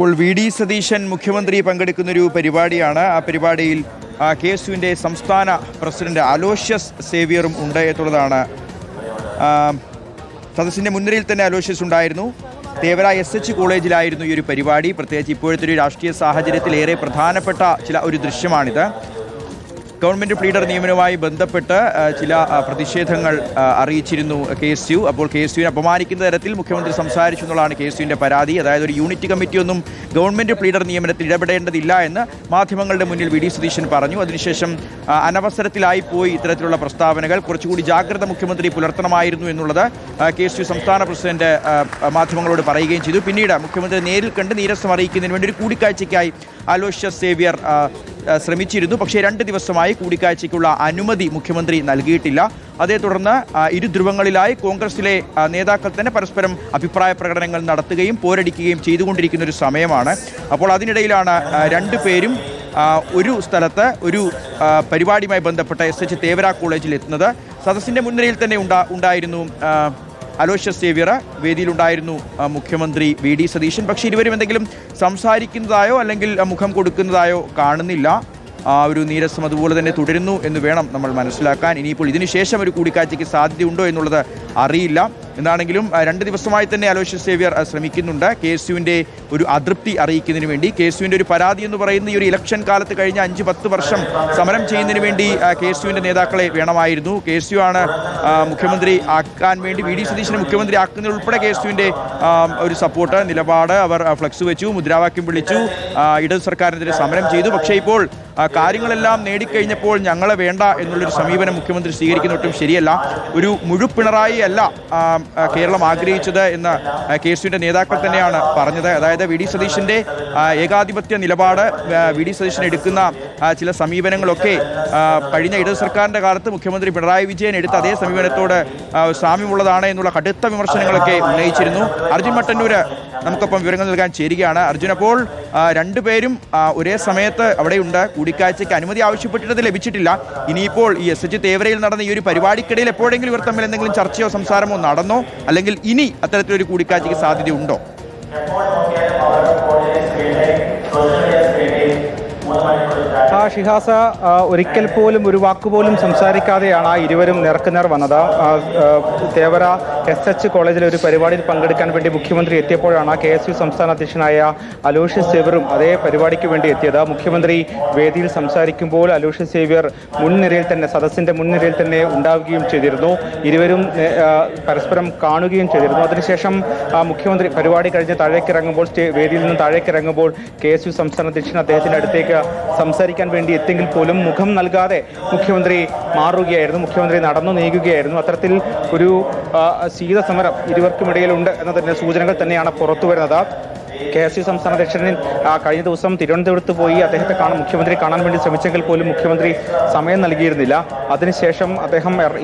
ഇപ്പോൾ V D Satheesan മുഖ്യമന്ത്രി പങ്കെടുക്കുന്നൊരു പരിപാടിയാണ്. ആ പരിപാടിയിൽ KSUവിൻ്റെ സംസ്ഥാന പ്രസിഡന്റ് അലോഷ്യസ് സേവ്യറും ഉണ്ട് എന്നുള്ളതാണ്. സദസ്സിൻ്റെ മുൻനിരയിൽ തന്നെ അലോഷ്യസ് ഉണ്ടായിരുന്നു. തേവര SH കോളേജിലായിരുന്നു ഈ ഒരു പരിപാടി. പ്രത്യേകിച്ച് ഇപ്പോഴത്തെ ഒരു രാഷ്ട്രീയ സാഹചര്യത്തിൽ ഏറെ പ്രധാനപ്പെട്ട ഒരു ദൃശ്യമാണിത്. ഗവൺമെൻറ് പ്ലീഡർ നിയമനവുമായി ബന്ധപ്പെട്ട് ചില പ്രതിഷേധങ്ങൾ അറിയിച്ചിരുന്നു KSU. അപ്പോൾ KSUവിനെ അപമാനിക്കുന്ന തരത്തിൽ മുഖ്യമന്ത്രി സംസാരിച്ചു എന്നുള്ളതാണ് KSUവിൻ്റെ പരാതി. അതായത് ഒരു യൂണിറ്റ് കമ്മിറ്റിയൊന്നും ഗവൺമെൻറ് പ്ലീഡർ നിയമനത്തിൽ ഇടപെടേണ്ടതില്ല എന്ന് മാധ്യമങ്ങളുടെ മുന്നിൽ വി ഡി സതീശൻ പറഞ്ഞു. അതിനുശേഷം അനവസരത്തിലായി പോയി ഇത്തരത്തിലുള്ള പ്രസ്താവനകൾ. കുറച്ചുകൂടി ജാഗ്രത മുഖ്യമന്ത്രി പുലർത്തണമായിരുന്നു എന്നുള്ളത് KSU സംസ്ഥാന പ്രസിഡന്റ് മാധ്യമങ്ങളോട് പറയുകയും ചെയ്തു. പിന്നീട് മുഖ്യമന്ത്രി നേരിൽ കണ്ട് നീരസം അറിയിക്കുന്നതിന് വേണ്ടി ഒരു കൂടിക്കാഴ്ചയ്ക്കായി അലോഷ്യസ് സേവ്യർ ശ്രമിച്ചിരുന്നു. പക്ഷേ 2 ദിവസമായി കൂടിക്കാഴ്ചയ്ക്കുള്ള അനുമതി മുഖ്യമന്ത്രി നൽകിയിട്ടില്ല. അതേ തുടർന്ന് ഇരു ധ്രുവങ്ങളിലായി കോൺഗ്രസിലെ നേതാക്കൾ തന്നെ പരസ്പരം അഭിപ്രായ പ്രകടനങ്ങൾ നടത്തുകയും പോരടിക്കുകയും ചെയ്തുകൊണ്ടിരിക്കുന്ന ഒരു സമയമാണ്. അപ്പോൾ അതിനിടയിലാണ് 2 പേരും ഒരു സ്ഥലത്ത് ഒരു പരിപാടിയുമായി ബന്ധപ്പെട്ട SH തേവര കോളേജിൽ എത്തുന്നത്. സദസ്സിൻ്റെ മുൻനിരയിൽ തന്നെ ഉണ്ടായിരുന്നു അലോഷ്യസ് സേവ്യർ, വേദിയിലുണ്ടായിരുന്നു മുഖ്യമന്ത്രി വി ഡി സതീശൻ. പക്ഷേ ഇരുവരും എന്തെങ്കിലും സംസാരിക്കുന്നതായോ അല്ലെങ്കിൽ മുഖം കൊടുക്കുന്നതായോ കാണുന്നില്ല. ഒരു നീരസം അതുപോലെ തന്നെ തുടരുന്നു എന്ന് വേണം നമ്മൾ മനസ്സിലാക്കാൻ. ഇനിയിപ്പോൾ ഇതിനുശേഷം ഒരു കൂടിക്കാഴ്ചയ്ക്ക് സാധ്യതയുണ്ടോ എന്നുള്ളത് അറിയില്ല. എന്താണെങ്കിലും 2 ദിവസമായി തന്നെ അലോഷ്യസ് സേവ്യർ ശ്രമിക്കുന്നുണ്ട് KSUവിൻ്റെ ഒരു അതൃപ്തി അറിയിക്കുന്നതിന് വേണ്ടി. KSUവിൻ്റെ ഒരു പരാതി എന്ന് പറയുന്ന ഈ ഒരു ഇലക്ഷൻ കാലത്ത് കഴിഞ്ഞ 5-10 വർഷം സമരം ചെയ്യുന്നതിന് വേണ്ടി KSUവിൻ്റെ നേതാക്കളെ വേണമായിരുന്നു. KSU ആണ് മുഖ്യമന്ത്രി ആക്കാൻ വേണ്ടി വി ഡി സതീശനെ മുഖ്യമന്ത്രി ആക്കുന്നതിൽ ഉൾപ്പെടെ KSUവിൻ്റെ ഒരു സപ്പോർട്ട് നിലപാട്. അവർ ഫ്ലക്സ് വെച്ചു, മുദ്രാവാക്യം വിളിച്ചു, ഇടത് സർക്കാരിനെതിരെ സമരം ചെയ്തു. പക്ഷേ ഇപ്പോൾ കാര്യങ്ങളെല്ലാം നേടിക്കഴിഞ്ഞപ്പോൾ ഞങ്ങളെ വേണ്ട എന്നുള്ളൊരു സമീപനം മുഖ്യമന്ത്രി സ്വീകരിക്കുന്ന ഒട്ടും ശരിയല്ല. ഒരു മുഴുപ്പിണറായി അല്ല കേരളം ആഗ്രഹിച്ചത് എന്ന് KSUവിൻ്റെ നേതാക്കൾ തന്നെയാണ് പറഞ്ഞത്. അതായത് വി ഡി സതീശൻ്റെ ഏകാധിപത്യ നിലപാട്, വി ഡി സതീശൻ എടുക്കുന്ന ചില സമീപനങ്ങളൊക്കെ കഴിഞ്ഞ ഇടത് സർക്കാരിൻ്റെ കാലത്ത് മുഖ്യമന്ത്രി പിണറായി വിജയൻ എടുത്ത അതേ സമീപനത്തോട് സാമ്യമുള്ളതാണ് എന്നുള്ള കടുത്ത വിമർശനങ്ങളൊക്കെ ഉന്നയിച്ചിരുന്നു. അർജുൻ മട്ടന്നൂര് നമുക്കൊപ്പം വിവരങ്ങൾ നൽകാൻ ചേരുകയാണ്. അർജുൻ, അപ്പോൾ 2 പേരും ഒരേ സമയത്ത് അവിടെയുണ്ട്. കൂടിക്കാഴ്ചയ്ക്ക് അനുമതി ആവശ്യപ്പെട്ടിട്ട് ലഭിച്ചിട്ടില്ല. ഇനിയിപ്പോൾ ഈ SH തേവരയിൽ നടന്ന ഈ ഒരു പരിപാടിക്കിടയിൽ എപ്പോഴെങ്കിലും ഇവർ തമ്മിൽ എന്തെങ്കിലും ചർച്ചയോ സംസാരമോ നടന്നോ, അല്ലെങ്കിൽ ഇനി അത്തരത്തിലൊരു കൂടിക്കാഴ്ചയ്ക്ക് സാധ്യതയുണ്ടോ? ഷിഹാസ, ഒരിക്കൽ പോലും ഒരു വാക്കുപോലും സംസാരിക്കാതെയാണ് ഇരുവരും നേർക്കുനേർ വന്നത്. തേവര SH കോളേജിലെ ഒരു പരിപാടിയിൽ പങ്കെടുക്കാൻ വേണ്ടി മുഖ്യമന്ത്രി എത്തിയപ്പോഴാണ് KSU സംസ്ഥാന അധ്യക്ഷനായ അലോഷ്യസ് സേവ്യറും അതേ പരിപാടിക്ക് വേണ്ടി എത്തിയത്. മുഖ്യമന്ത്രി വേദിയിൽ സംസാരിക്കുമ്പോൾ അലോഷ്യസ് സേവ്യർ മുൻനിരയിൽ തന്നെ, സദസ്സിന്റെ മുൻനിരയിൽ തന്നെ ഉണ്ടാവുകയും ചെയ്തിരുന്നു. ഇരുവരും പരസ്പരം കാണുകയും ചെയ്തിരുന്നു. അതിനുശേഷം മുഖ്യമന്ത്രി പരിപാടി കഴിഞ്ഞ് താഴേക്കിറങ്ങുമ്പോൾ, വേദിയിൽ നിന്ന് താഴേക്കിറങ്ങുമ്പോൾ KSU സംസ്ഥാന അധ്യക്ഷൻ അദ്ദേഹത്തിന്റെ അടുത്തേക്ക് സംസാരിക്കാൻ വേണ്ടി എത്തിയെങ്കിൽ പോലും മുഖം നൽകാതെ മുഖ്യമന്ത്രി മാറുകയായിരുന്നു. മുഖ്യമന്ത്രി നടന്നു നീങ്ങുകയായിരുന്നു. അത്തരത്തിൽ ഒരു ശീതസമരം ഇരുവർക്കുമിടയിലുണ്ട് എന്നതിന്റെ സൂചനകൾ തന്നെയാണ് പുറത്തു വരുന്നത്. KSU സംസ്ഥാന അധ്യക്ഷനിൽ കഴിഞ്ഞ ദിവസം തിരുവനന്തപുരത്ത് പോയി അദ്ദേഹത്തെ മുഖ്യമന്ത്രി കാണാൻ വേണ്ടി ശ്രമിച്ചെങ്കിൽ പോലും മുഖ്യമന്ത്രി സമയം നൽകിയിരുന്നില്ല. അതിനുശേഷം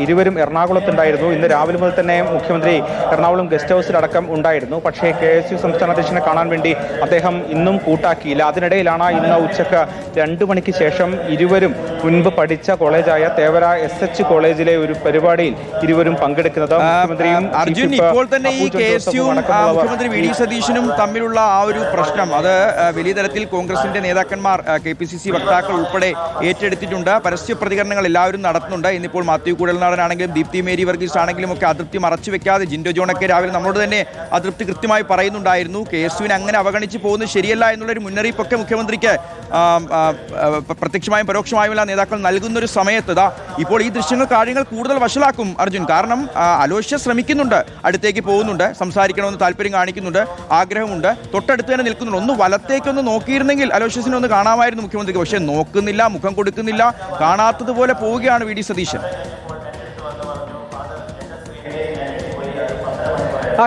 ഇരുവരും എറണാകുളത്തുണ്ടായിരുന്നു. ഇന്ന് രാവിലെ മുതൽ തന്നെ മുഖ്യമന്ത്രി എറണാകുളം ഗസ്റ്റ് ഹൗസിലടക്കം ഉണ്ടായിരുന്നു. പക്ഷേ KSU സംസ്ഥാന അധ്യക്ഷനെ കാണാൻ വേണ്ടി അദ്ദേഹം ഇന്നും കൂട്ടാക്കിയില്ല. അതിനിടയിലാണ് ഇന്ന് ഉച്ചക്ക് 2 മണിക്ക് ശേഷം ഇരുവരും മുൻപ് പഠിച്ച കോളേജായ തേവര SH കോളേജിലെ ഒരു പരിപാടിയിൽ ഇരുവരും പങ്കെടുക്കുന്നത്. അർജുൻ, ഇപ്പോൾ തന്നെ ഈ KSU മുഖ്യമന്ത്രി വി ഡി സതീശനും തമ്മിലുള്ള ആ ഒരു പ്രശ്നം അത് വലിയ തരത്തിൽ കോൺഗ്രസിന്റെ നേതാക്കന്മാർ, KPCC വക്താക്കൾ ഉൾപ്പെടെ ഏറ്റെടുത്തിട്ടുണ്ട്. പരസ്യ പ്രതികരണങ്ങൾ എല്ലാവരും നടത്തുന്നുണ്ട്. ഇന്നിപ്പോൾ മാത്യു കുഴൽനാടനാണെങ്കിലും ദീപ്തി മേരി വർഗീസ് ആണെങ്കിലും ഒക്കെ അതൃപ്തി മറച്ചു വെക്കാതെ, ജിൻഡോ ജോണൊക്കെ രാവിലെ നമ്മളോട് തന്നെ അതൃപ്തി കൃത്യമായി പറയുന്നുണ്ടായിരുന്നു. KSUവിനെ അങ്ങനെ അവഗണിച്ച് പോകുന്നത് ശരിയല്ല എന്നുള്ളൊരു മുന്നറിയിപ്പൊക്കെ മുഖ്യമന്ത്രിക്ക് പ്രത്യക്ഷമായും പരോക്ഷമായും എല്ലാ നേതാക്കൾ നൽകുന്നൊരു സമയത്ത് ഇപ്പോൾ ഈ ദൃശ്യങ്ങൾ കാര്യങ്ങൾ കൂടുതൽ വഷളാക്കും അർജുൻ. കാരണം അലോഷ്യസ് ശ്രമിക്കുന്നുണ്ട്, അടുത്തേക്ക് പോകുന്നുണ്ട്, സംസാരിക്കണമെന്ന് താല്പര്യം കാണിക്കുന്നുണ്ട്, ആഗ്രഹമുണ്ട്, തൊട്ടടുത്ത് തന്നെ നിൽക്കുന്നുണ്ട്. ഒന്ന് വലത്തേക്കൊന്ന് നോക്കിയിരുന്നെങ്കിൽ അലോഷ്യസിനെ ഒന്ന് കാണാമായിരുന്നു മുഖ്യമന്ത്രിക്ക്. പക്ഷേ നോക്കുന്നില്ല, മുഖം കൊടുക്കുന്നില്ല, കാണാത്തതുപോലെ പോവുകയാണ് വി ഡി സതീശൻ.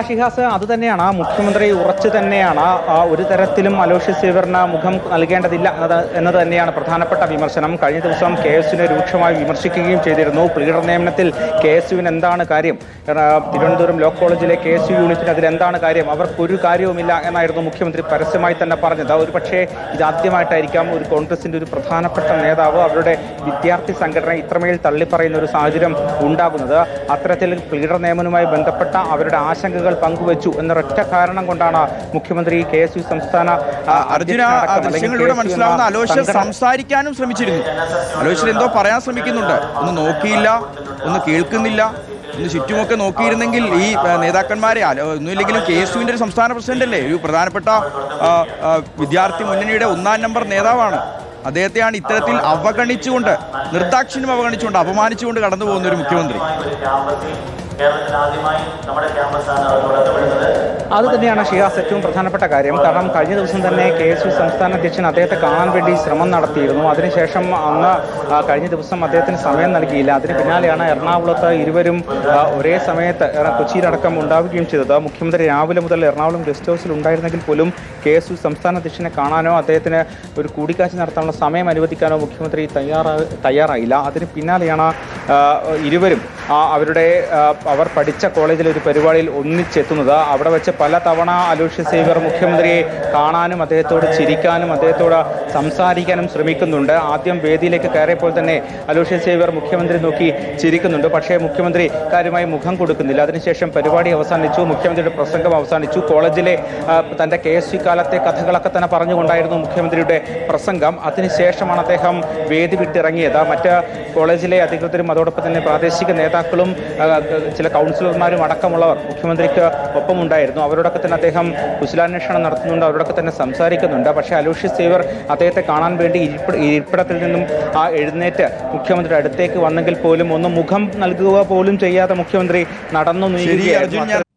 ഷിഹാസ്, അത് തന്നെയാണ് മുഖ്യമന്ത്രി ഉറച്ചു തന്നെയാണ് ഒരു തരത്തിലും അലോഷ്യസ് സേവ്യറിന് മുഖം നൽകേണ്ടതില്ല എന്നത് തന്നെയാണ് പ്രധാനപ്പെട്ട വിമർശനം. കഴിഞ്ഞ ദിവസം KSUവിനെ രൂക്ഷമായി വിമർശിക്കുകയും ചെയ്തിരുന്നു. പ്ലീഡർ നിയമനത്തിൽ KSUവിന് എന്താണ് കാര്യം, തിരുവനന്തപുരം ലോ കോളേജിലെ KSU യൂണിറ്റിന് അതിലെന്താണ് കാര്യം, അവർക്കൊരു കാര്യവുമില്ല എന്നായിരുന്നു മുഖ്യമന്ത്രി പരസ്യമായി തന്നെ പറഞ്ഞത്. ഒരു പക്ഷേ ഇതാദ്യമായിട്ടായിരിക്കാം ഒരു കോൺഗ്രസിന്റെ ഒരു പ്രധാനപ്പെട്ട നേതാവ് അവരുടെ വിദ്യാർത്ഥി സംഘടന ഇത്രമേൽ തള്ളിപ്പറയുന്ന ഒരു സാഹചര്യം ഉണ്ടാകുന്നത്. അത്തരത്തിൽ പ്ലീഡർ നിയമനവുമായി ബന്ധപ്പെട്ട അവരുടെ ആശങ്കകൾ വാർത്തകൾ പങ്കുവച്ചു എന്നൊരൊറ്റ കാരണം കൊണ്ടാണ് മുഖ്യമന്ത്രി KSU സംസ്ഥാന അർജുന, ദൃശ്യങ്ങളിലൂടെ മനസ്സിലാവുന്ന അലോഷ്യസ് സംസാരിക്കാനും ശ്രമിച്ചിരുന്നു. അലോഷ്യസ് എന്തോ പറയാൻ ശ്രമിക്കുന്നുണ്ട്. ഒന്ന് നോക്കിയില്ല, ഒന്ന് കേൾക്കുന്നില്ല, ഒന്ന് ചുറ്റുമൊക്കെ നോക്കിയിരുന്നെങ്കിൽ ഈ നേതാക്കന്മാരെ ഒന്നുമില്ലെങ്കിലും KSUവിൻ്റെ ഒരു സംസ്ഥാന പ്രസിഡന്റ് അല്ലേ, ഒരു പ്രധാനപ്പെട്ട വിദ്യാർത്ഥി മുന്നണിയുടെ 1-ാം നമ്പർ നേതാവാണ്. അദ്ദേഹത്തെയാണ് ഇത്തരത്തിൽ അവഗണിച്ചുകൊണ്ട്, നിർദാക്ഷിണ്യം അവഗണിച്ചുകൊണ്ട്, അപമാനിച്ചുകൊണ്ട് കടന്നു പോകുന്ന ഒരു മുഖ്യമന്ത്രി. അത് തന്നെയാണ് ഷിയാസ് ഏറ്റവും പ്രധാനപ്പെട്ട കാര്യം. കാരണം കഴിഞ്ഞ ദിവസം തന്നെ KSU സംസ്ഥാന അധ്യക്ഷൻ അദ്ദേഹത്തെ കാണാൻ വേണ്ടി ശ്രമം നടത്തിയിരുന്നു. അതിനുശേഷം അന്ന് കഴിഞ്ഞ ദിവസം അദ്ദേഹത്തിന് സമയം നൽകിയില്ല. അതിന് പിന്നാലെയാണ് എറണാകുളത്ത് ഇരുവരും ഒരേ സമയത്ത് കൊച്ചിയിലടക്കം ഉണ്ടാവുകയും ചെയ്തത്. മുഖ്യമന്ത്രി രാവിലെ മുതൽ എറണാകുളം ഗസ്റ്റ് ഹൗസിൽ ഉണ്ടായിരുന്നെങ്കിൽ പോലും KSU സംസ്ഥാന അധ്യക്ഷനെ കാണാനോ അദ്ദേഹത്തിന് ഒരു കൂടിക്കാഴ്ച നടത്താനുള്ള സമയം അനുവദിക്കാനോ മുഖ്യമന്ത്രി തയ്യാറായില്ല. അതിന് പിന്നാലെയാണ് ഇരുവരും അവർ പഠിച്ച കോളേജിലെ ഒരു പരിപാടിയിൽ ഒന്നിച്ചെത്തുന്നത്. അവിടെ വെച്ച് പല തവണ അലോഷ്യസ് സേവ്യർ മുഖ്യമന്ത്രിയെ കാണാനും അദ്ദേഹത്തോട് ചിരിക്കാനും അദ്ദേഹത്തോട് സംസാരിക്കാനും ശ്രമിക്കുന്നുണ്ട്. ആദ്യം വേദിയിലേക്ക് കയറിയപ്പോൾ തന്നെ അലോഷ്യസ് സേവ്യർ മുഖ്യമന്ത്രി നോക്കി ചിരിക്കുന്നുണ്ട്. പക്ഷേ മുഖ്യമന്ത്രി കാര്യമായി മുഖം കൊടുക്കുന്നില്ല. അതിനുശേഷം പരിപാടി അവസാനിച്ചു, മുഖ്യമന്ത്രിയുടെ പ്രസംഗം അവസാനിച്ചു. കോളേജിലെ തൻ്റെ KSU കാലത്തെ കഥകളൊക്കെ തന്നെ പറഞ്ഞുകൊണ്ടായിരുന്നു മുഖ്യമന്ത്രിയുടെ പ്രസംഗം. അതിനുശേഷമാണ് അദ്ദേഹം വേദി വിട്ടിറങ്ങിയത്. മറ്റ് കോളേജിലെ അധികൃതരും അതോടൊപ്പം തന്നെ പ്രാദേശിക നേതാക്കളും ചില കൗൺസിലർമാരും അടക്കമുള്ളവർ മുഖ്യമന്ത്രിക്ക് ഒപ്പമുണ്ടായിരുന്നു. അവരോടൊക്കെ തന്നെ അദ്ദേഹം കുശലാന്വേഷണം നടത്തുന്നുണ്ട്, അവരോടൊക്കെ തന്നെ സംസാരിക്കുന്നുണ്ട്. പക്ഷേ അലോഷ്യസ് സേവ്യർ അദ്ദേഹത്തെ കാണാൻ വേണ്ടി ഇരിപ്പിടത്തിൽ നിന്നും എഴുന്നേറ്റ് മുഖ്യമന്ത്രിയുടെ അടുത്തേക്ക് വന്നെങ്കിൽ പോലും ഒന്ന് മുഖം നൽകുക പോലും ചെയ്യാതെ മുഖ്യമന്ത്രി നടന്നു നീങ്ങുകയായിരുന്നു.